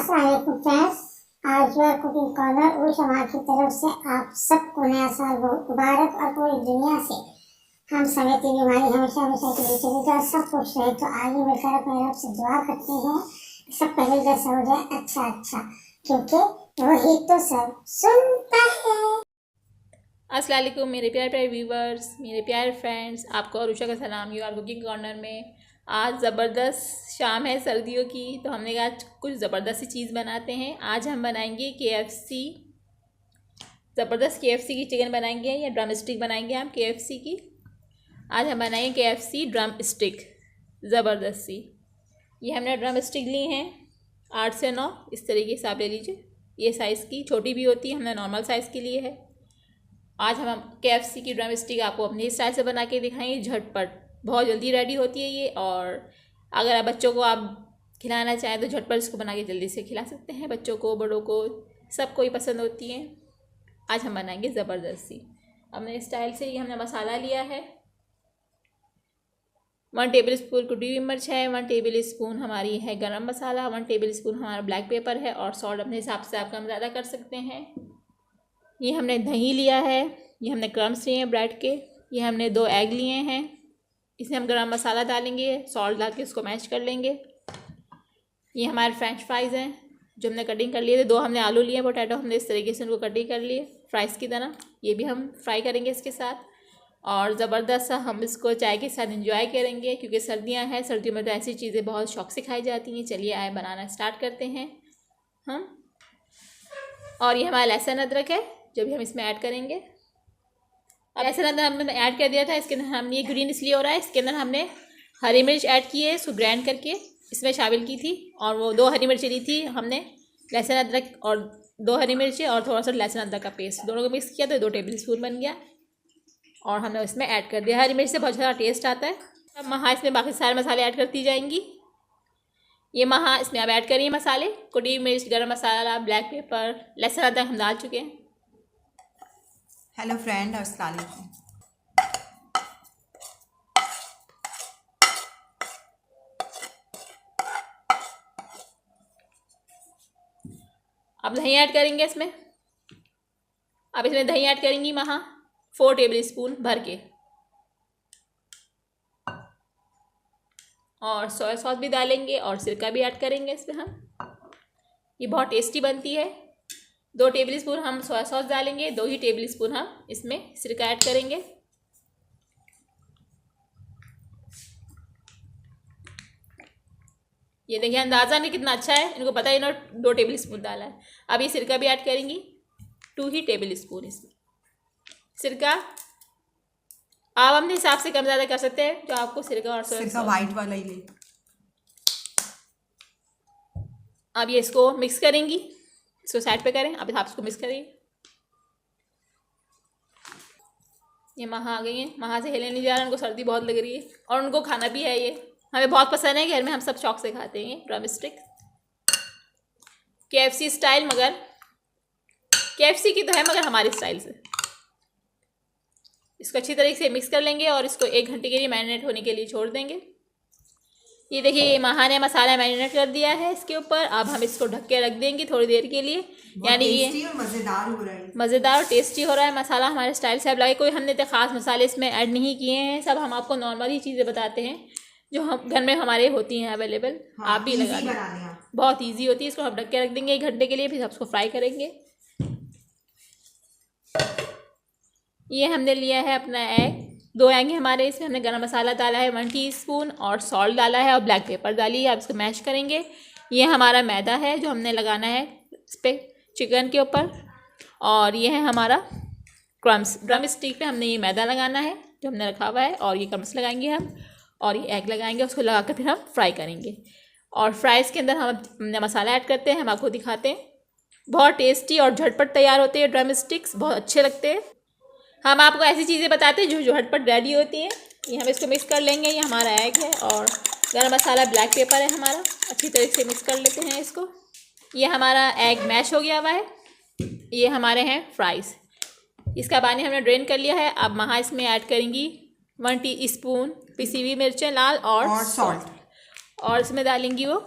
अस्सलाम वालेकुम फ्रेंड्स। आज योर कुकिंग कॉर्नर उल समाज की तरफ से आप सबको नया साल बहुत मुबारक और पूरी दुनिया से हम समेत बीमारी हमेशा हमेशा के लिए चली जाए, सब कुछ रहे। तो आगे मिलकर अपने रब से दुआ करते हैं सब पहले जैसा हो जाए, अच्छा क्योंकि वही तो सब सुनता है। अस्सलाम वालेकुम मेरे प्यारे प्यारे व्यूवर्स, मेरे प्यारे फ्रेंड्स, आपको और उषा का सलाम। यू आर कुकिंग कॉर्नर में आज ज़बरदस्त शाम है सर्दियों की, तो हमने कहा आज कुछ ज़बरदस्त सी चीज़ बनाते हैं। आज हम बनाएंगे KFC, ज़बरदस्त KFC की चिकन बनाएंगे या ड्रम स्टिक बनाएंगे हम KFC की। आज हम बनाएंगे KFC ड्रम स्टिक ज़बरदस्त सी। ये हमने ड्रम स्टिक ली हैं 8 से 9, इस तरीके से आप ले लीजिए। ये साइज़ की छोटी भी होती है, हमने नॉर्मल साइज़ की लिए है। आज हम KFC की ड्रम स्टिक आपको अपने स्टाइल से बना के दिखाएंगे, झटपट बहुत जल्दी रेडी होती है ये। और अगर आप बच्चों को आप खिलाना चाहें तो झटपट इसको बना के जल्दी से खिला सकते हैं, बच्चों को बड़ों को सबको ही पसंद होती हैं। आज हम बनाएंगे ज़बरदस्ती अपने स्टाइल से। ये हमने मसाला लिया है 1 टेबल स्पून कुटी हुई मिर्च है, 1 टेबल स्पून हमारी है गरम मसाला, 1 टेबल स्पून हमारा ब्लैक पेपर है, और सॉल्ट अपने हिसाब से आप कम ज़्यादा कर सकते हैं। ये हमने दही लिया है, ये हमने क्रम्स लिए हैं ब्रेड के, ये हमने 2 एग लिए हैं। इसमें हम गरम मसाला डालेंगे, सॉल्ट डाल के इसको मैश कर लेंगे। ये हमारे फ्रेंच फ्राइज़ हैं जो हमने कटिंग कर लिए थे। 2 हमने आलू लिए, पोटैटो हमने इस तरीके से उनको कटिंग कर लिए फ्राइज़ की तरह। ये भी हम फ्राई करेंगे इसके साथ, और ज़बरदस्त सा हम इसको चाय के साथ एंजॉय करेंगे, क्योंकि सर्दियाँ हैं, सर्दियों में तो ऐसी चीज़ें बहुत शौक से खाई जाती हैं। चलिए आए बनाना स्टार्ट करते हैं हम। और ये हमारा लहसुन अदरक है जो भी हम इसमें ऐड करेंगे। अब लहसुन अदरक हमने ऐड कर दिया था, इसके अंदर हम ये ग्रीन इसलिए हो रहा है, इसके अंदर हमने हरी मिर्च ऐड की है, इसको ग्राइंड करके इसमें शामिल की थी। और वो 2 हरी मिर्ची ली थी हमने, लहसुन अदरक और 2 हरी मिर्ची और थोड़ा सा लहसुन अदरक का पेस्ट, दोनों को मिक्स किया तो 2 टेबल स्पून बन गया, और हमने इसमें ऐड कर दिया। हरी मिर्च से बहुत ज़्यादा टेस्ट आता है। अब महा इसमें बाकी सारे मसाले ऐड करती जाएंगी। ये महा इसमें अब ऐड करिए मसाले, कुटी मिर्च, गरम मसाला, ब्लैक पेपर, लहसुन अदरक हम डाल चुके हैं। हेलो फ्रेंड, अस्सलाम वालेकुम। अब दही ऐड करेंगे इसमें। अब इसमें दही ऐड करेंगी महा 4 टेबल स्पून भर के, और सोया सॉस भी डालेंगे और सिरका भी ऐड करेंगे इसमें हम। ये बहुत टेस्टी बनती है। 2 टेबल स्पून हम सोया सॉस डालेंगे, 2 ही टेबल स्पून हम इसमें सिरका ऐड करेंगे। ये देखिए अंदाज़ा नहीं कितना अच्छा है, इनको पता है इन्होंने 2 टेबल स्पून डाला है। अब ये सिरका भी ऐड करेंगी 2 ही टेबल स्पून इसमें सिरका। आप अपने हिसाब से कम ज़्यादा कर सकते हैं, जो आपको सिरका और सोया सिरका वाइट वाला ही ले। अब ये इसको मिक्स करेंगी, इसको साइड पे करें, अब आप इसको मिक्स करिए। ये महा आ गई हैं, महा से हिले नहीं जा रहा, उनको सर्दी बहुत लग रही है और उनको खाना भी है। ये हमें बहुत पसंद है, घर में हम सब शौक से खाते हैं ड्रम स्टिक KFC स्टाइल, मगर KFC की तो है मगर हमारे स्टाइल से। इसको अच्छी तरीके से मिक्स कर लेंगे और इसको 1 घंटे के लिए मैरिनेट होने के लिए छोड़ देंगे। ये देखिए ये महा ने मसाला मैरिनेट कर दिया है इसके ऊपर। अब हम इसको ढक के रख देंगे थोड़ी देर के लिए, यानी ये मज़ेदार हो रहा है, मज़ेदार और टेस्टी हो रहा है। मसाला हमारे स्टाइल से अब लगे, कोई हमने तो ख़ास मसाले इसमें ऐड नहीं किए हैं, सब हम आपको नॉर्मल ही चीज़ें बताते हैं जो हम घर में हमारे होती हैं अवेलेबल। हाँ, आप भी लगा दें, बहुत ईजी होती है। इसको हम ढक के रख देंगे 1 घंटे के लिए, फिर उसको फ्राई करेंगे। ये हमने लिया है अपना एग, 2 एग हैं हमारे। इसमें हमने गरम मसाला डाला है 1 टीस्पून, और सॉल्ट डाला है और ब्लैक पेपर डाली है। अब इसको मैश करेंगे। ये हमारा मैदा है जो हमने लगाना है इस पर चिकन के ऊपर, और ये है हमारा क्रम्स। ड्रम स्टिक पे हमने ये मैदा लगाना है जो हमने रखा हुआ है, और ये क्रम्स लगाएंगे हम, और ये एग लगाएंगे। उसको लगा कर फिर हम फ्राई करेंगे, और फ्राइज़ के अंदर हमने मसाला ऐड करते हैं, हम आपको दिखाते हैं। बहुत टेस्टी और झटपट तैयार होते हैं ड्रम स्टिक्स, बहुत अच्छे लगते हैं। हम आपको ऐसी चीज़ें बताते हैं जो झटपट रेडी होती हैं। ये हम इसको मिक्स कर लेंगे। ये हमारा एग है और गरम मसाला, ब्लैक पेपर है हमारा, अच्छी तरीके से मिक्स कर लेते हैं इसको। ये हमारा एग मैश हो गया हुआ है। ये हमारे हैं फ्राइज़, इसका पानी हमने ड्रेन कर लिया है। अब महा इसमें ऐड करेंगी 1 टीस्पून पिसी हुई मिर्चें लाल और सॉल्ट, और इसमें डालेंगी वो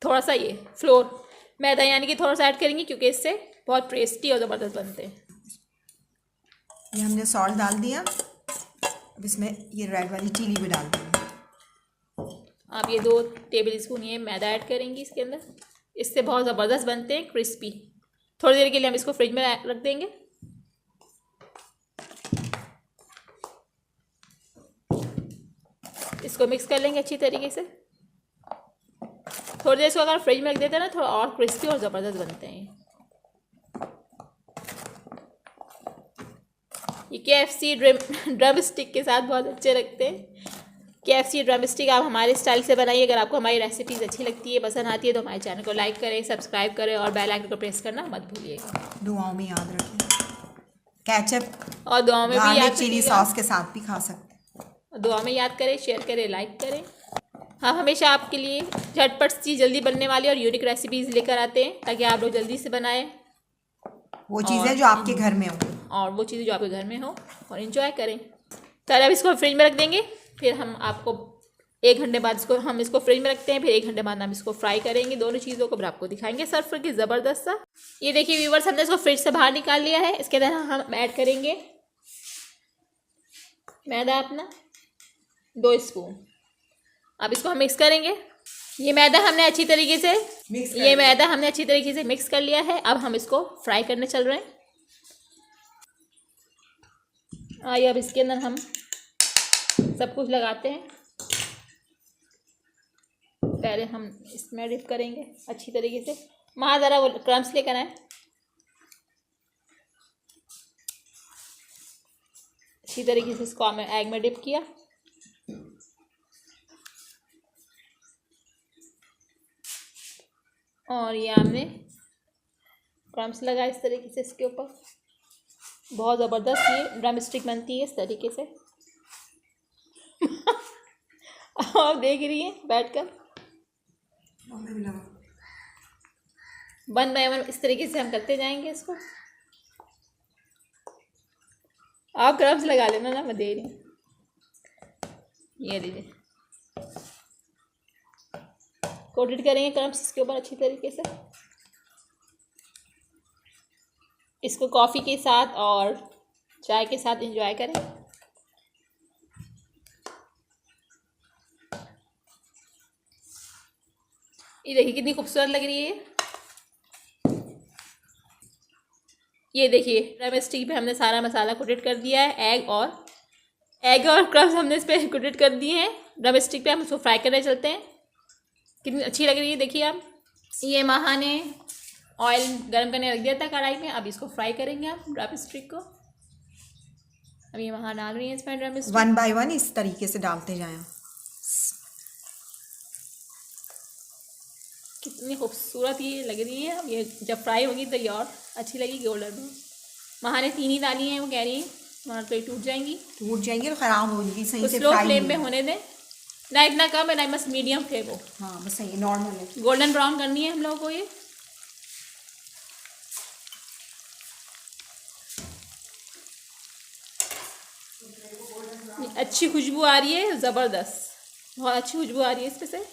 थोड़ा सा ये फ्लोर मैदा यानी कि थोड़ा सा ऐड करेंगे, क्योंकि इससे बहुत टेस्टी और ज़बरदस्त बनते हैं। ये हमने सॉल्ट डाल दिया। अब इसमें ये रेड वाली चिली भी डाल देंगे। आप ये 2 टेबल स्पून ये मैदा ऐड करेंगी इसके अंदर, इससे बहुत ज़बरदस्त बनते हैं, क्रिस्पी। थोड़ी देर के लिए हम इसको फ्रिज में रख देंगे। इसको मिक्स कर लेंगे अच्छी तरीके से। थोड़ी देर इसको अगर फ्रिज में रख देते हैं ना, थोड़ा और क्रिस्पी और ज़बरदस्त बनते हैं। ये KFC ड्रम स्टिक के साथ बहुत अच्छे लगते हैं। KFC ड्रम स्टिक आप हमारे स्टाइल से बनाइए। अगर आपको हमारी रेसिपीज़ अच्छी लगती है, पसंद आती है, तो हमारे चैनल को लाइक करें, सब्सक्राइब करें और बेल आइकन को प्रेस करना मत भूलिएगा। दुआओं में याद रखें। केचप और दुआओं में भी याद चिली रखिएगा। सॉस के साथ भी खा सकते हैं। दुआ में याद करें, शेयर करें, लाइक करें। हम हमेशा आपके लिए झटपट सी जल्दी बनने वाली और यूनिक रेसिपीज़ लेकर आते हैं, ताकि आप लोग जल्दी से बनाएं वो चीज़ें जो आपके घर में हो, और वो चीज़ें जो आपके घर में हो, और इन्जॉय करें। तो अब इसको फ्रिज में रख देंगे। फिर हम आपको 1 घंटे बाद हम इसको फ्रिज में रखते हैं। फिर 1 घंटे बाद हम इसको फ्राई करेंगे, दोनों चीज़ों को फिर आपको दिखाएंगे सर्व करके ज़बरदस्त सा। ये देखिए व्यूवर्स, हमने इसको फ्रिज से बाहर निकाल लिया है। इसके अंदर हम ऐड करेंगे मैदा अपना 2 स्पून। अब इसको हम मिक्स करेंगे। ये मैदा हमने अच्छी तरीके से मिक्स कर लिया है। अब हम इसको फ्राई करने चल रहे हैं। आइए अब इसके अंदर हम सब कुछ लगाते हैं। पहले हम इसमें डिप करेंगे अच्छी तरीके से। वहाँ ज़रा वो क्रम्स लेकर आए। अच्छी तरीके से इसको हमने एग में डिप किया। और ये हमने क्रम्स लगाए इस तरीके से इसके ऊपर। बहुत ज़बरदस्त ये ड्रम स्टिक बनती है इस तरीके से। आप देख रही हैं बैठकर। वन बाय वन इस तरीके से हम करते जाएंगे इसको। आप क्रम्स लगा लेना ना, मैं दे रही हूँ। ये लीजिए, कोटेड करेंगे क्रम्स इसके ऊपर अच्छी तरीके से। इसको कॉफ़ी के साथ और चाय के साथ एंजॉय करें। ये देखिए कितनी खूबसूरत लग रही है। ये देखिए ड्रम स्टिक पे हमने सारा मसाला कोटेड कर दिया है। एग और क्रम्स हमने इस पर कोटेड कर दिए हैं ड्रम स्टिक पे। हम इसको फ्राई करने चलते हैं। कितनी अच्छी लग रही है देखिए आप। ये माँ ने ऑयल गर्म करने रख दिया था कढ़ाई में। अब इसको फ्राई करेंगे आप ड्रम स्टिक को। अब ये वहाँ डाल रही है इसमें ड्रम स्टिक। 1 बाय 1 इस तरीके से डालते जाएं। कितनी खूबसूरत ये लग रही है। अब ये जब फ्राई होगी तो ये और अच्छी लगेगी गोल्डन ब्राउन। वहाँ ने 3 ही डाली हैं, वो कह रही हैं वहाँ तो ये टूट जाएंगी और ख़राब हो जाएगी। सही तो से स्लो फ्राई फ्लेम पे होने दें। ना इतना कम है ना बस मीडियम फ्लेम हो। हाँ बस सही नॉर्मल है। गोल्डन ब्राउन करनी है हम लोगों को। ये अच्छी खुशबू आ रही है, ज़बरदस्त, बहुत अच्छी खुशबू आ रही है इसमें से।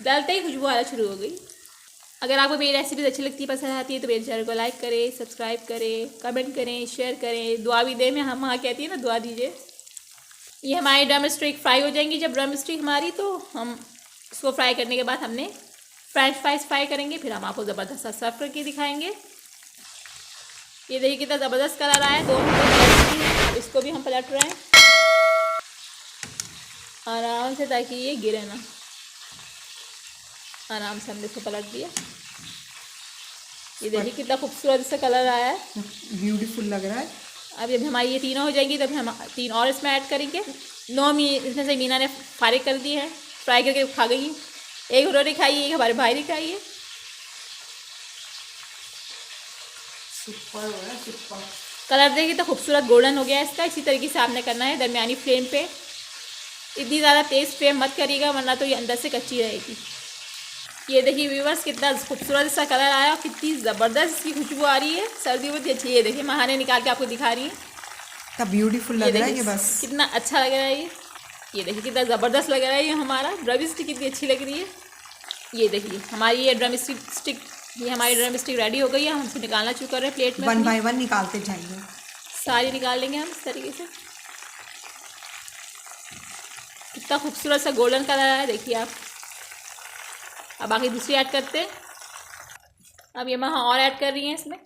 डालते ही खुशबू आना शुरू हो गई। अगर आपको मेरी रेसिपीज़ अच्छी लगती है, पसंद आती है, तो मेरे चैनल को लाइक करें, सब्सक्राइब करें, कमेंट करें, शेयर करें, दुआ भी दें। मैं हम वहाँ कहती है ना दुआ दीजिए। ये हमारी ड्रम स्टिक फ्राई हो जाएंगी। जब ड्रम स्टिक हमारी, तो हम इसको फ्राई करने के बाद हमने फ्रेंच फ्राइज फ्राई करेंगे। फिर हम आपको ज़बरदस्त सा सर्व करके दिखाएंगे। ये देखिए कितना ज़बरदस्त कलर आया है। दोनों इसको भी हम पलट रहे हैं आराम से, ताकि ये गिरे ना। आराम से हमने इसको पलट दिया। ये देखिए कितना खूबसूरत सा कलर आया है, ब्यूटीफुल लग रहा है। अब जब हमारी ये तीनों हो जाएंगी तब हम 3 और इसमें ऐड करेंगे। 9 इसमें से मीना ने फारिग कर दी है, फ्राई करके खा गई। एक उन्होंने खाई, एक हमारे भाई ने खाई है। सुपर हो रहा है, सुपर। कलर देखिए तो खूबसूरत गोल्डन हो गया है इसका। इसी तरीके से आपने करना है दरमियानी फ्लेम पे। इतनी ज़्यादा तेज़ फ्लेम मत करिएगा, वरना तो ये अंदर से कच्ची रहेगी। ये देखिए व्यूवर्स कितना खूबसूरत सा कलर आया और कितनी ज़बरदस्त इसकी खुशबू आ रही है। सर्दियों में अच्छी। ये देखिए महाने निकाल के आपको दिखा रही है। कितना ब्यूटीफुल लग रहा है ये। बस कितना अच्छा लग रहा है ये देखिए कितना ज़बरदस्त लग रहा है ये। हमारा ड्रम स्टिक कितनी अच्छी लग रही है। ये देखिए हमारी ये ड्रम स्टिक ये हमारी ड्रम स्टिक रेडी हो गई है। हम इसे निकालना शुरू कर रहे हैं प्लेट में। 1 बाय 1 निकालते जाइए। सारी निकाल लेंगे हम इस तरीके से। कितना खूबसूरत सा गोल्डन कलर है, देखिए आप। अब बाकी दूसरी ऐड करते हैं। अब ये मैं और ऐड कर रही हैं इसमें।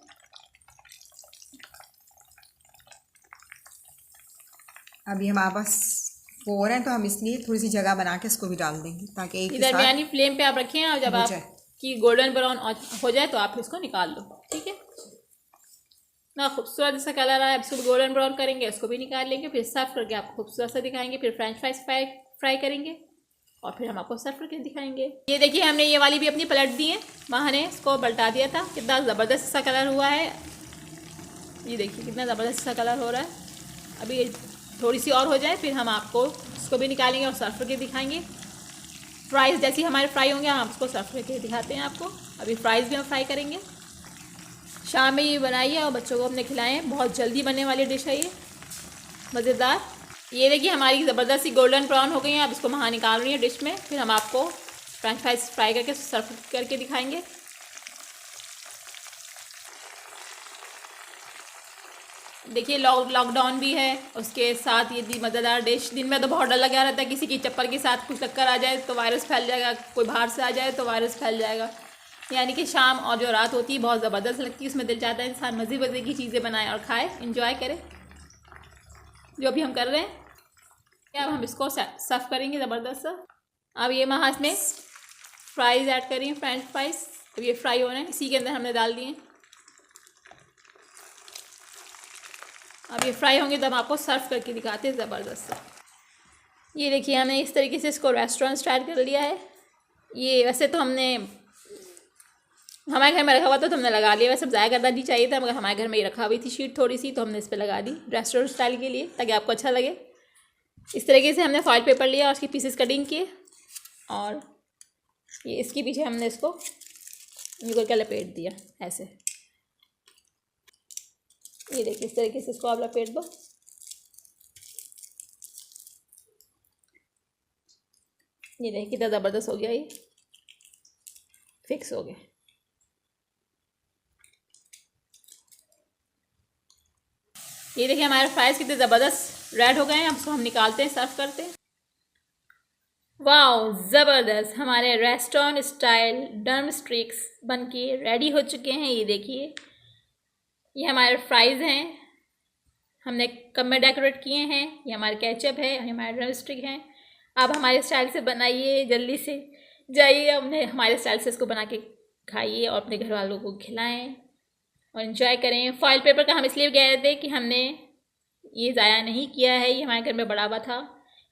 अभी हमारे पास 4 हैं तो हम इसलिए थोड़ी सी जगह बना के इसको भी डाल देंगे ताकि एक दरमियानी फ्लेम पे आप रखें और जब आपकी गोल्डन ब्राउन हो जाए तो आप इसको निकाल लो। ठीक है ना, खूबसूरत सा कलर आया। इसको गोल्डन ब्राउन करेंगे, उसको भी निकाल लेंगे, फिर सर्व करके आपको खूबसूरत सा दिखाएंगे। फिर फ्रेंच फ्राइज फ्राई करेंगे और फिर हम आपको सर्व करके दिखाएंगे। ये देखिए हमने ये वाली भी अपनी पलट दी है। माँ ने इसको पलटा दिया था। कितना ज़बरदस्त सा कलर हुआ है, ये देखिए कितना ज़बरदस्त सा कलर हो रहा है। अभी ये थोड़ी सी और हो जाए फिर हम आपको इसको भी निकालेंगे और सर्व करके दिखाएंगे। फ्राइज़ जैसे हमारे फ्राई होंगे हम उसको सर्व करके दिखाते हैं आपको। अभी फ्राइज़ भी हम फ्राई करेंगे। शाम में ये बनाइए और बच्चों को अपने खिलाएं। बहुत जल्दी बनने वाली डिश है ये, मज़ेदार। ये देखिए हमारी ज़बरदस्त सी गोल्डन ब्राउन हो गई है। अब इसको बाहर निकाल रही है डिश में। फिर हम आपको फ्रेंच फ्राइज फ्राई करके सर्व करके दिखाएंगे। देखिए लॉकडाउन भी है, उसके साथ ये मज़ेदार डिश। दिन में तो बहुत डर लगा रहता है किसी की चप्पल के साथ कुछ टक्कर आ जाए तो वायरस फैल जाएगा, कोई बाहर से आ जाए तो वायरस फैल जाएगा। यानी कि शाम और जो रात होती है बहुत ज़बरदस्त लगती है। उसमें दिल चाहता है इंसान मज़े मज़े की चीज़ें बनाए और खाए, इंजॉय करे, जो भी हम कर रहे हैं। अब हम इसको सर्व करेंगे ज़बरदस्त सा। अब ये मैं इसमें फ्राइज़ ऐड कर रही हूँ, फ्रेंच फ्राइज़। अब ये फ्राई हो रहे हैं, इसी के अंदर हमने डाल दिए। अब ये फ्राई होंगे तब आपको सर्व करके दिखाते हैं ज़बरदस्त सा। ये देखिए हमने इस तरीके से इसको रेस्टोरेंट स्टाइल कर लिया है। ये वैसे तो हमने हमारे घर में रखा हुआ था तो हमने लगा लिया। वैसे ज़ाया करना नहीं चाहिए था मगर हमारे घर में ही रखा हुई थी शीट थोड़ी सी, तो हमने इस पर लगा दी रेस्टोरेंट स्टाइल के लिए ताकि आपको अच्छा लगे। इस तरीके से हमने फॉइल पेपर लिया और उसकी पीसेस कटिंग किए और ये इसके पीछे हमने इसको यूँ करके लपेट दिया ऐसे। ये देखिए इस तरीके से इसको आप लपेट दो। ये देखिए कितना ज़बरदस्त हो गया, ये फिक्स हो गया। ये देखिए हमारे फ्राइज़ कितने ज़बरदस्त रेड हो गए हैं। अब इसको हम निकालते हैं, सर्व करते हैं। वाओ ज़बरदस्त, हमारे रेस्टोरेंट स्टाइल ड्रम स्टिक्स बनके रेडी हो चुके हैं। ये देखिए ये हमारे फ्राइज़ हैं, हमने कप में डेकोरेट किए हैं। ये हमारे केचप है, ये हमारे ड्रम स्टिक हैं। आप हमारे स्टाइल से बनाइए, जल्दी से जाइए हमने हमारे स्टाइल से इसको बना के खाइए और अपने घर वालों को खिलाएं और इन्जॉय करें। फॉइल पेपर का हम इसलिए कह रहे थे कि हमने ये ज़ाया नहीं किया है। ये हमारे घर में बड़ा हुआ था,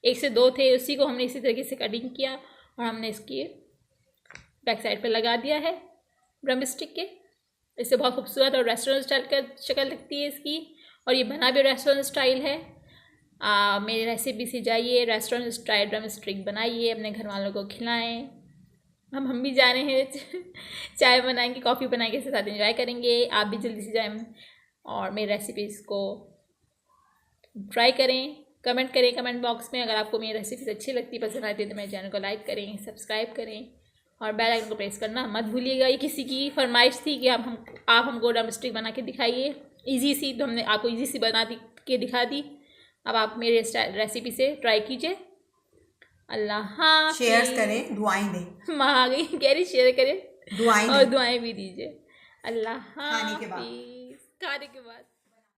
1 से 2 थे, उसी को हमने इसी तरीके से कटिंग किया और हमने इसकी बैक साइड पर लगा दिया है ड्रम स्टिक के। इससे बहुत खूबसूरत और रेस्टोरेंट स्टाइल का शक्ल लगती है इसकी और ये बना भी रेस्टोरेंट स्टाइल है। मेरी रेसिपी से जाइए, रेस्टोरेंट स्टाइल ड्रम स्टिक बनाइए, अपने घर वालों को खिलाएं। हम भी जा रहे हैं चाय बनाएंगे, कॉफ़ी बनाएंगे, इसके साथ एंजॉय करेंगे। आप भी जल्दी से जाएं और मेरी रेसिपीज़ को ट्राई करें, कमेंट करें कमेंट बॉक्स में। अगर आपको मेरी रेसिपीज़ अच्छी लगती, पसंद आती है तो मेरे चैनल को लाइक करें, सब्सक्राइब करें और बेल आइकन को प्रेस करना मत भूलिएगा। ये किसी की फरमाइश थी कि आप हमको ड्रम स्टिक बना के दिखाइए ईजी सी, तो हमने आपको ईजी सी बना के दिखा दी। अब आप मेरे रेसिपी से ट्राई कीजिए। अल्लाह हाफ़िज़। शेयर करें, दुआएं दें। माँ आ गई, कह रही शेयर करें दुआएं और दुआएं भी दीजिए। अल्लाह खाने के बाद। हाफ़िज़। खाने के बाद